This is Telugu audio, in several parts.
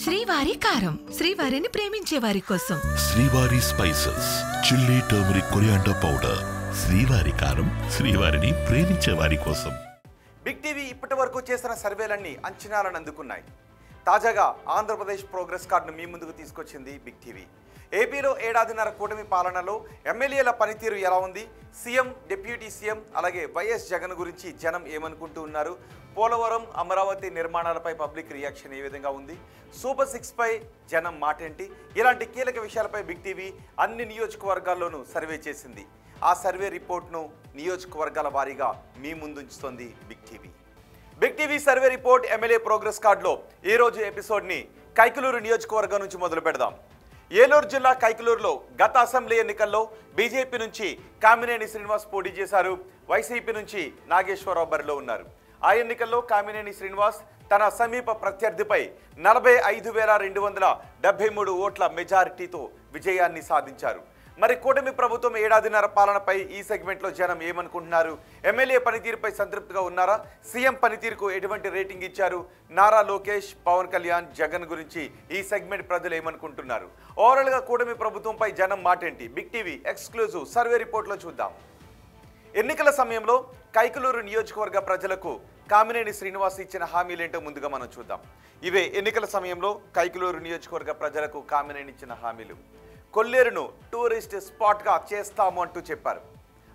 శ్రీవారి కారం, శ్రీవారిని ప్రేమించే వారి కోసం. శ్రీవారి spices, chilli turmeric coriander powder. శ్రీవారి కారం, శ్రీవారిని ప్రేమించే వారి కోసం. బిగ్ టీవీ ఇప్పటి వరకు చేసిన సర్వేలన్నీ అంచనాలను అందుకున్నాయి. తాజాగా ఆంధ్రప్రదేశ్ ప్రోగ్రెస్ కార్డును మీ ముందుకు తీసుకొచ్చింది బిగ్ టీవీ. ఏపీలో ఏడాదిన్నర కూటమి పాలనలో ఎమ్మెల్యేల పనితీరు ఎలా ఉంది, సీఎం, డిప్యూటీ సీఎం అలాగే వైఎస్ జగన్ గురించి జనం ఏమనుకుంటూ ఉన్నారు, పోలవరం, అమరావతి నిర్మాణాలపై పబ్లిక్ రియాక్షన్ ఏ విధంగా ఉంది, సూపర్ 6 పై జనం మాటేంటి, ఇలాంటి కీలక విషయాలపై బిగ్ టీవీ అన్ని నియోజకవర్గాల్లోనూ సర్వే చేసింది. ఆ సర్వే రిపోర్ట్ను నియోజకవర్గాల వారీగా మీ ముందుంచుతోంది Big TV. Big TV survey report MLA progress కార్డులో ఈ రోజు ఎపిసోడ్ని కైకలూరు నియోజకవర్గం నుంచి మొదలు పెడదాం. ఏలూరు జిల్లా కైకలూరులో గత అసెంబ్లీ ఎన్నికల్లో బీజేపీ నుంచి కామినేని శ్రీనివాస్ పోటీ చేశారు. వైసీపీ నుంచి నాగేశ్వరరావు బరిలో ఉన్నారు. ఆ ఎన్నికల్లో కామినేని శ్రీనివాస్ తన సమీప ప్రత్యర్థిపై 45,273 ఓట్ల మెజారిటీతో విజయాన్ని సాధించారు. మరి కూటమి ప్రభుత్వం ఏడాదిన్నర పాలనపై ఈ సెగ్మెంట్లో జనం ఏమనుకుంటున్నారు, ఎమ్మెల్యే పనితీరుపై సంతృప్తిగా ఉన్నారా, సీఎం పనితీరుకు ఎటువంటి రేటింగ్ ఇచ్చారు, నారా లోకేష్, పవన్ కళ్యాణ్, జగన్ గురించి ఈ సెగ్మెంట్ ప్రజలు ఏమనుకుంటున్నారు, ఓవరాల్గా కూటమి ప్రభుత్వంపై జనం మాటేంటి, బిగ్ టీవీ ఎక్స్క్లూజివ్ సర్వే రిపోర్ట్లో చూద్దాం. ఎన్నికల సమయంలో కైకలూరు నియోజకవర్గ ప్రజలకు కామినేని శ్రీనివాస్ ఇచ్చిన హామీలేంటో ముందుగా మనం చూద్దాం. ఇవే ఎన్నికల సమయంలో కైకలూరు నియోజకవర్గ ప్రజలకు కామినేని ఇచ్చిన హామీలు. కొల్లేరును టూరిస్ట్ స్పాట్గా చేస్తాము అంటూ చెప్పారు.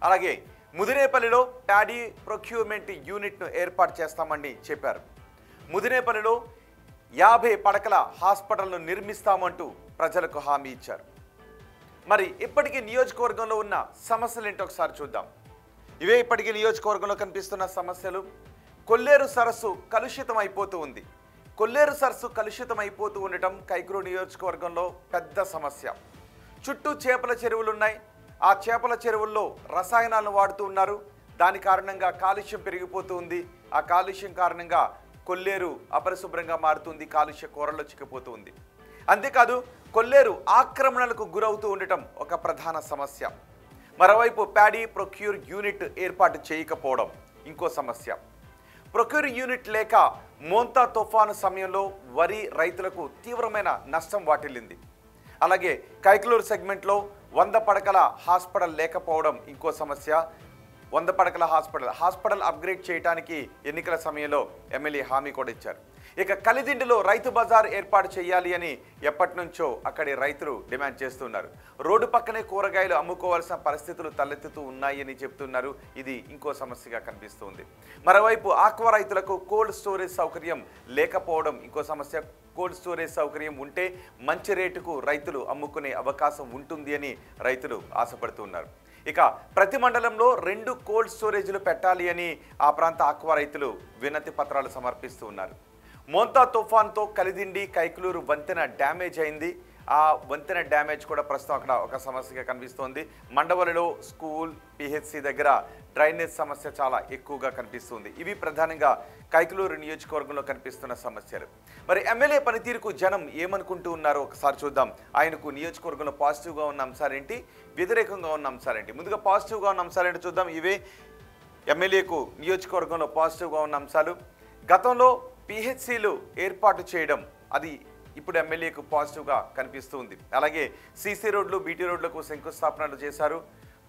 అలాగే ముదినేపల్లిలో ప్యాడీ ప్రొక్యూర్మెంట్ యూనిట్ను ఏర్పాటు చేస్తామని చెప్పారు. ముదినేపల్లిలో 50 పడకల హాస్పిటల్ను నిర్మిస్తామంటూ ప్రజలకు హామీ ఇచ్చారు. మరి ఇప్పటికీ నియోజకవర్గంలో ఉన్న సమస్యలు ఏంటో ఒకసారి చూద్దాం. ఇవే ఇప్పటికీ నియోజకవర్గంలో కనిపిస్తున్న సమస్యలు. కొల్లేరు సరస్సు కలుషితం అయిపోతూ ఉంది. కొల్లేరు సరస్సు కలుషితం అయిపోతూ ఉండటం కైకలూరు నియోజకవర్గంలో పెద్ద సమస్య. చుట్టూ చేపల చెరువులు ఉన్నాయి. ఆ చేపల చెరువుల్లో రసాయనాలను వాడుతూ ఉన్నారు. దాని కారణంగా కాలుష్యం పెరిగిపోతూ ఉంది. ఆ కాలుష్యం కారణంగా కొల్లేరు అపరిశుభ్రంగా మారుతుంది, కాలుష్య కూరల్లో చిక్కిపోతూ ఉంది. అంతేకాదు కొల్లేరు ఆక్రమణలకు గురవుతూ ఉండటం ఒక ప్రధాన సమస్య. మరోవైపు ప్యాడీ ప్రొక్యూర్ యూనిట్ ఏర్పాటు చేయకపోవడం ఇంకో సమస్య. ప్రొక్యూర్ యూనిట్ లేక మోంతా తుఫాను సమయంలో వరి రైతులకు తీవ్రమైన నష్టం వాటిల్లింది. అలాగే కైకలూరు సెగ్మెంట్లో 100 పడకల హాస్పిటల్ లేకపోవడం ఇంకో సమస్య. 100 పడకల హాస్పిటల్ అప్గ్రేడ్ చేయడానికి ఎన్నికల సమయంలో ఎమ్మెల్యే హామీ కూడా ఇచ్చారు. ఇక కలిదిండిలో రైతు బజార్ ఏర్పాటు చేయాలి అని ఎప్పటి నుంచో అక్కడి రైతులు డిమాండ్ చేస్తున్నారు. రోడ్డు పక్కనే కూరగాయలు అమ్ముకోవాల్సిన పరిస్థితులు తలెత్తుతూ ఉన్నాయని చెప్తున్నారు. ఇది ఇంకో సమస్యగా కనిపిస్తుంది. మరోవైపు ఆక్వా రైతులకు కోల్డ్ స్టోరేజ్ సౌకర్యం లేకపోవడం ఇంకో సమస్య. కోల్డ్ స్టోరేజ్ సౌకర్యం ఉంటే మంచి రేటుకు రైతులు అమ్ముకునే అవకాశం ఉంటుంది అని రైతులు ఆశపడుతున్నారు. ఇక ప్రతి మండలంలో 2 కోల్డ్ స్టోరేజ్లు పెట్టాలి అని ఆ ప్రాంత ఆక్వా రైతులు వినతి పత్రాలు సమర్పిస్తూ ఉన్నారు. మోంతా తుఫాన్తో కలిదిండి కైకలూరు వంతెన డ్యామేజ్ అయింది. ఆ వంతెన డ్యామేజ్ కూడా ప్రస్తుతం అక్కడ ఒక సమస్యగా కనిపిస్తోంది. మండవలిలో స్కూల్, పిహెచ్సి దగ్గర డ్రైనేజ్ సమస్య చాలా ఎక్కువగా కనిపిస్తుంది. ఇవి ప్రధానంగా కైకలూరు నియోజకవర్గంలో కనిపిస్తున్న సమస్యలు. మరి ఎమ్మెల్యే పనితీరుకు జనం ఏమనుకుంటూ ఉన్నారో ఒకసారి చూద్దాం. ఆయనకు నియోజకవర్గంలో పాజిటివ్గా ఉన్న అంశాలేంటి, వ్యతిరేకంగా ఉన్న అంశాలేంటి. ముందుగా పాజిటివ్గా ఉన్న అంశాలేంటి చూద్దాం. ఇవే ఎమ్మెల్యేకు నియోజకవర్గంలో పాజిటివ్గా ఉన్న అంశాలు. గతంలో పిహెచ్సిలు ఏర్పాటు చేయడం అది ఇప్పుడు ఎమ్మెల్యేకు పాజిటివ్గా కనిపిస్తుంది. అలాగే సీసీ రోడ్లు, బీటీ రోడ్లకు శంకుస్థాపనలు చేశారు.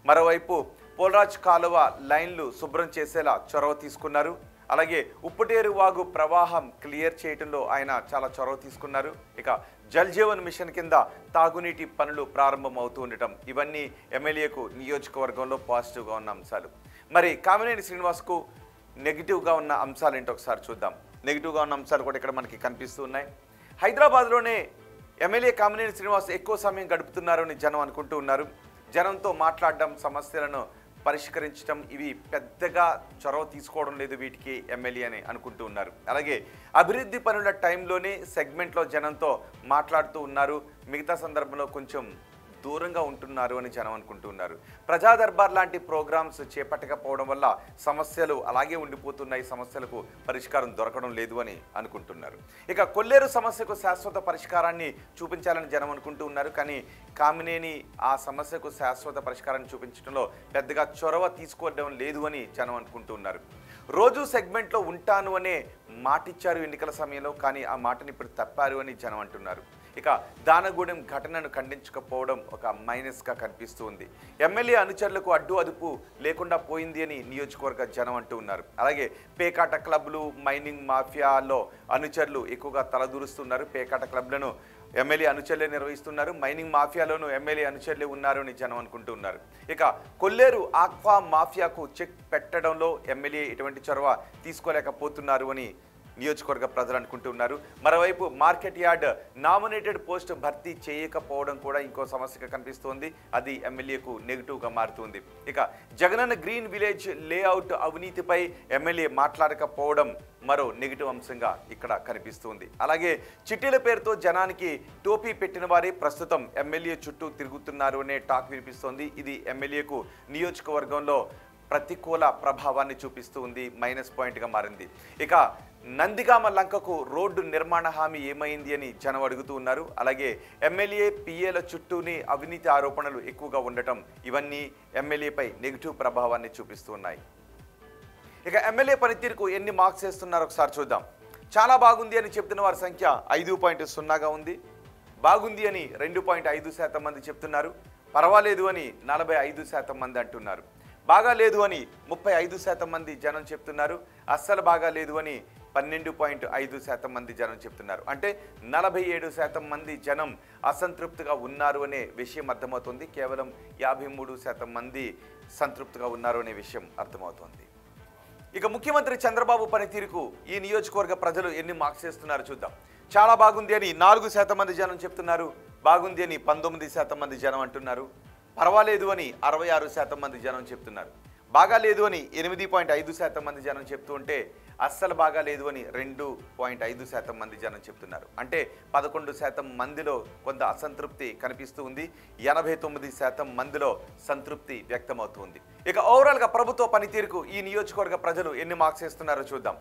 మరోవైపు పోలరాజ్ కాలువ లైన్లు శుభ్రం చేసేలా చొరవ తీసుకున్నారు. అలాగే ఉప్పుటేరు వాగు ప్రవాహం క్లియర్ చేయడంలో ఆయన చాలా చొరవ తీసుకున్నారు. ఇక జల్ జీవన్ మిషన్ కింద తాగునీటి పనులు ప్రారంభం అవుతూ ఉండటం ఇవన్నీ ఎమ్మెల్యేకు నియోజకవర్గంలో పాజిటివ్గా ఉన్న అంశాలు. మరి కామినేని శ్రీనివాస్కు నెగిటివ్గా ఉన్న అంశాలు ఏంటో ఒకసారి చూద్దాం. నెగిటివ్గా ఉన్న అంశాలు కూడా ఇక్కడ మనకి కనిపిస్తూ ఉన్నాయి. హైదరాబాద్లోనే ఎమ్మెల్యే కామినేని శ్రీనివాస్ ఎక్కువ సమయం గడుపుతున్నారు అని జనం అనుకుంటూ ఉన్నారు. జనంతో మాట్లాడడం, సమస్యలను పరిష్కరించడం ఇవి పెద్దగా చొరవ తీసుకోవడం లేదు వీటికి ఎమ్మెల్యే అని అనుకుంటూ ఉన్నారు. అలాగే అభివృద్ధి పనుల టైంలోనే సెగ్మెంట్లో జనంతో మాట్లాడుతూ ఉన్నారు. మిగతా సందర్భంలో కొంచెం దూరంగా ఉంటున్నారు అని జనం అనుకుంటున్నారు. ప్రజా దర్బార్ లాంటి ప్రోగ్రామ్స్ చేపట్టకపోవడం వల్ల సమస్యలు అలాగే ఉండిపోతున్నాయి, సమస్యలకు పరిష్కారం దొరకడం లేదు అని అనుకుంటున్నారు. ఇక కొల్లేరు సమస్యకు శాశ్వత పరిష్కారాన్ని చూపించాలని జనం అనుకుంటూ ఉన్నారు. కానీ కామినేని ఆ సమస్యకు శాశ్వత పరిష్కారాన్ని చూపించడంలో పెద్దగా చొరవ తీసుకోవడం లేదు అని జనం అనుకుంటూ ఉన్నారు. రోజు సెగ్మెంట్లో ఉంటాను అనే మాటిచ్చారు ఎన్నికల సమయంలో, కానీ ఆ మాటని ఇప్పుడు తప్పారు అని జనం అంటున్నారు. ఇక దానగూడెం ఘటనను ఖండించకపోవడం ఒక మైనస్గా కనిపిస్తూ ఉంది. ఎమ్మెల్యే అనుచరులకు అడ్డు అదుపు లేకుండా పోయింది అని నియోజకవర్గ జనం అంటూ ఉన్నారు. అలాగే పేకాట క్లబ్లు, మైనింగ్ మాఫియాలో అనుచరులు ఎక్కువగా తలదూరుస్తున్నారు. పేకాట క్లబ్లను ఎమ్మెల్యే అనుచరులే నిర్వహిస్తున్నారు, మైనింగ్ మాఫియాలోనూ ఎమ్మెల్యే అనుచరులే ఉన్నారు అని జనం అనుకుంటూ ఉన్నారు. ఇక కొల్లేరు ఆక్వా మాఫియాకు చెక్ పెట్టడంలో ఎమ్మెల్యే ఎటువంటి చొరవ తీసుకోలేకపోతున్నారు అని నియోజకవర్గ ప్రజలు అనుకుంటూ ఉన్నారు. మరోవైపు మార్కెట్ యార్డ్ నామినేటెడ్ పోస్ట్ భర్తీ చేయకపోవడం కూడా ఇంకో సమస్యగా కనిపిస్తోంది. అది ఎమ్మెల్యేకు నెగిటివ్గా మారుతుంది. ఇక జగనన్న గ్రీన్ విలేజ్ లేఅవుట్ అవినీతిపై ఎమ్మెల్యే మాట్లాడకపోవడం మరో నెగిటివ్ అంశంగా ఇక్కడ కనిపిస్తుంది. అలాగే చిట్టీల పేరుతో జనానికి టోపీ పెట్టిన వారే ప్రస్తుతం ఎమ్మెల్యే చుట్టూ తిరుగుతున్నారు అనే టాక్ వినిపిస్తోంది. ఇది ఎమ్మెల్యేకు నియోజకవర్గంలో ప్రతికూల ప్రభావాన్ని చూపిస్తూ ఉంది, మైనస్ పాయింట్గా మారింది. ఇక నందిగామ లంకకు రోడ్డు నిర్మాణ హామీ ఏమైంది అని జనం అడుగుతూ ఉన్నారు. అలాగే ఎమ్మెల్యే పిఏల చుట్టూని అవినీతి ఆరోపణలు ఎక్కువగా ఉండటం ఇవన్నీ ఎమ్మెల్యేపై నెగిటివ్ ప్రభావాన్ని చూపిస్తూ ఉన్నాయి. ఇక ఎమ్మెల్యే పనితీరుకు ఎన్ని మార్క్స్ వేస్తున్నారో ఒకసారి చూద్దాం. చాలా బాగుంది అని చెప్తున్న వారి సంఖ్య 5.0గా ఉంది. బాగుంది అని 2.5% మంది చెప్తున్నారు. పర్వాలేదు అని 45% మంది అంటున్నారు. బాగా లేదు అని 35% మంది జనం చెప్తున్నారు. అస్సలు బాగా లేదు అని 12.5% మంది జనం చెప్తున్నారు. అంటే 47% మంది జనం అసంతృప్తిగా ఉన్నారు అనే విషయం అర్థమవుతుంది. కేవలం 53% మంది సంతృప్తిగా ఉన్నారు అనే విషయం అర్థమవుతుంది. ఇక ముఖ్యమంత్రి చంద్రబాబు పనితీరుకు ఈ నియోజకవర్గ ప్రజలు ఎన్ని మార్క్స్ వేస్తున్నారో చూద్దాం. చాలా బాగుంది అని 4% మంది జనం చెప్తున్నారు. బాగుంది అని 19% మంది జనం అంటున్నారు. పర్వాలేదు అని 66% మంది జనం చెప్తున్నారు. బాగా లేదు అని 8.5% మంది జనం చెప్తూ ఉంటే అస్సలు బాగా లేదు అని 2.5% మంది జనం చెప్తున్నారు. అంటే 11% మందిలో కొంత అసంతృప్తి కనిపిస్తూ ఉంది. 89% మందిలో సంతృప్తి వ్యక్తమవుతుంది. ఇక ఓవరాల్గా ప్రభుత్వ పనితీరుకు ఈ నియోజకవర్గ ప్రజలు ఎన్ని మార్క్స్ వేస్తున్నారో చూద్దాం.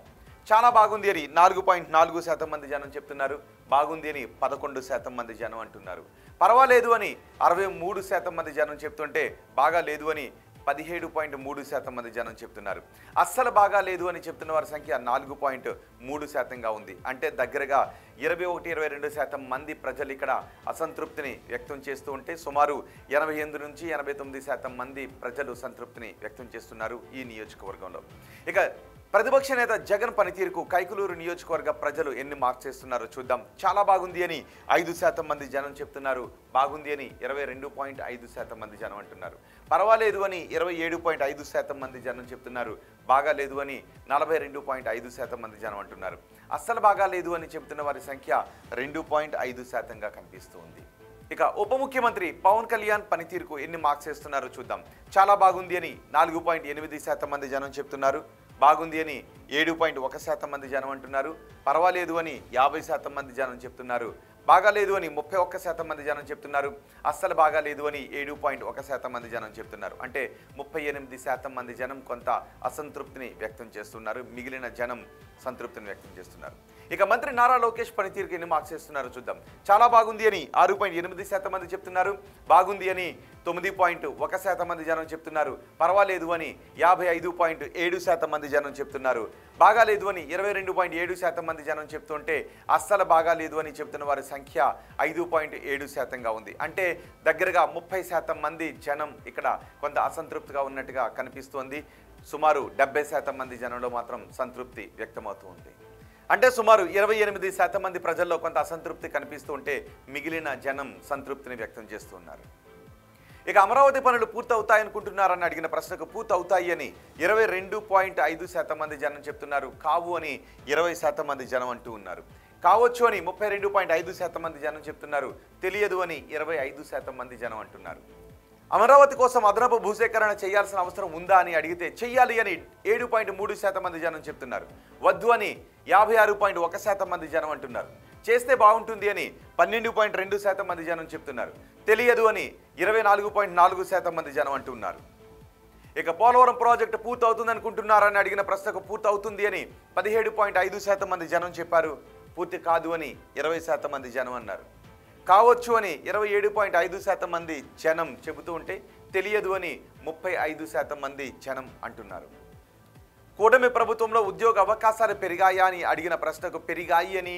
చాలా బాగుంది అని 4.4% మంది జనం చెప్తున్నారు. బాగుంది అని 11% మంది జనం అంటున్నారు. పర్వాలేదు అని 63% మంది జనం చెప్తుంటే బాగా లేదు అని 17.3% మంది జనం చెప్తున్నారు. అస్సలు బాగా లేదు అని చెప్తున్న వారి సంఖ్య 4.3%గా ఉంది. అంటే దగ్గరగా 21-22% మంది ప్రజలు ఇక్కడ అసంతృప్తిని వ్యక్తం చేస్తూ ఉంటే సుమారు 88 నుంచి 89% మంది ప్రజలు సంతృప్తిని వ్యక్తం చేస్తున్నారు ఈ నియోజకవర్గంలో. ఇక ప్రతిపక్ష నేత జగన్ పనితీరుకు కైకలూరు నియోజకవర్గ ప్రజలు ఎన్ని మార్క్స్ వేస్తున్నారో చూద్దాం. చాలా బాగుంది అని 5% మంది జనం చెప్తున్నారు. బాగుంది అని 22.5% మంది జనం అంటున్నారు. పర్వాలేదు అని 27.5% మంది జనం చెప్తున్నారు. బాగా లేదు అని 42.5% మంది జనం అంటున్నారు. అస్సలు బాగా లేదు అని చెప్తున్న వారి సంఖ్య 2.5%గా కనిపిస్తుంది. ఇక ఉప ముఖ్యమంత్రి పవన్ కళ్యాణ్ పనితీరుకు ఎన్ని మార్క్స్ వేస్తున్నారో చూద్దాం. చాలా బాగుంది అని 4.8% మంది జనం చెప్తున్నారు. బాగుంది అని 7.1% మంది జనం అంటున్నారు. పర్వాలేదు అని 50% మంది జనం చెప్తున్నారు. బాగాలేదు అని 31% మంది జనం చెప్తున్నారు. అస్సలు బాగాలేదు అని 7.1% మంది జనం చెప్తున్నారు. అంటే 38% మంది జనం కొంత అసంతృప్తిని వ్యక్తం చేస్తున్నారు. మిగిలిన జనం సంతృప్తిని వ్యక్తం చేస్తున్నారు. ఇక మంత్రి నారా లోకేష్ పనితీరుకు ఎన్ని మార్క్స్ ఇస్తున్నారో చూద్దాం. చాలా బాగుంది అని 6.8% మంది చెప్తున్నారు. బాగుంది అని 9.1% మంది జనం చెప్తున్నారు. పర్వాలేదు అని 55.7% మంది జనం చెప్తున్నారు. బాగాలేదు అని 22.7% మంది జనం చెప్తుంటే అస్సలు బాగాలేదు అని చెప్తున్న వారి సంఖ్య 5.7%గా ఉంది. అంటే దగ్గరగా 30% మంది జనం ఇక్కడ కొంత అసంతృప్తిగా ఉన్నట్టుగా కనిపిస్తోంది. సుమారు 70% మంది జనంలో మాత్రం సంతృప్తి వ్యక్తమవుతుంది. అంటే సుమారు 28% మంది ప్రజల్లో కొంత అసంతృప్తి కనిపిస్తూ ఉంటే మిగిలిన జనం సంతృప్తిని వ్యక్తం చేస్తున్నారు. ఇక అమరావతి పనులు పూర్తవుతాయనుకుంటున్నారని అడిగిన ప్రశ్నకు పూర్తవుతాయి అని 22.5% మంది జనం చెప్తున్నారు. కావు అని 20% మంది జనం అంటూ ఉన్నారు. కావచ్చు అని 32.5% మంది జనం చెప్తున్నారు. తెలియదు అని 25% మంది జనం అంటున్నారు. అమరావతి కోసం అదనపు భూసేకరణ చేయాల్సిన అవసరం ఉందా అని అడిగితే చెయ్యాలి అని 7.3% మంది జనం చెప్తున్నారు. వద్దు అని 56.1% మంది జనం అంటున్నారు. చేస్తే బాగుంటుంది అని 12.2% మంది జనం చెప్తున్నారు. తెలియదు అని 24.4% మంది జనం అంటున్నారు. ఇక పోలవరం ప్రాజెక్టు పూర్తవుతుంది అనుకుంటున్నారని అడిగిన ప్రశ్నకు పూర్తవుతుంది అని 17.5% మంది జనం చెప్పారు. పూర్తి కాదు అని 20% మంది జనం అన్నారు. కావచ్చు అని 27.5% మంది జనం చెబుతూ ఉంటే తెలియదు అని 35% మంది జనం అంటున్నారు. కూటమి ప్రభుత్వంలో ఉద్యోగ అవకాశాలు పెరిగాయా అని అడిగిన ప్రశ్నకు పెరిగాయి అని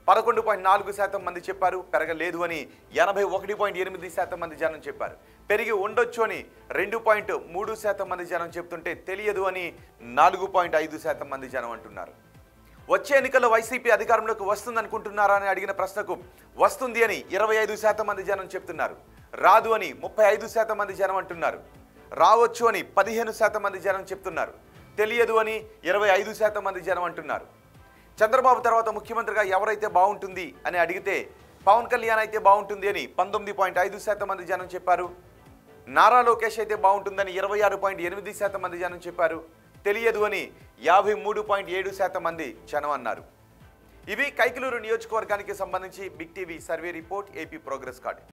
11.4% మంది చెప్పారు. పెరగలేదు అని 81.8% మంది జనం చెప్పారు. పెరిగి ఉండొచ్చు అని 2.3% మంది జనం చెప్తుంటే తెలియదు అని 4.5% మంది జనం అంటున్నారు. వచ్చే ఎన్నికల్లో వైసీపీ అధికారంలోకి వస్తుందనుకుంటున్నారా అని అడిగిన ప్రశ్నకు వస్తుంది అని 25% మంది జనం చెప్తున్నారు. రాదు అని 35% మంది జనం అంటున్నారు. రావచ్చు అని 15% మంది జనం చెప్తున్నారు. తెలియదు అని 25% మంది జనం అంటున్నారు. చంద్రబాబు తర్వాత ముఖ్యమంత్రిగా ఎవరైతే బాగుంటుంది అని అడిగితే పవన్ కళ్యాణ్ అయితే బాగుంటుంది అని 19.5% మంది జనం చెప్పారు. నారా లోకేష్ అయితే బాగుంటుందని 26.8% మంది జనం చెప్పారు. తెలియదు అని 53.7% మంది జనం అన్నారు. ఇవి కైకలూరు నియోజకవర్గానికి సంబంధించి big TV survey report, AP progress card.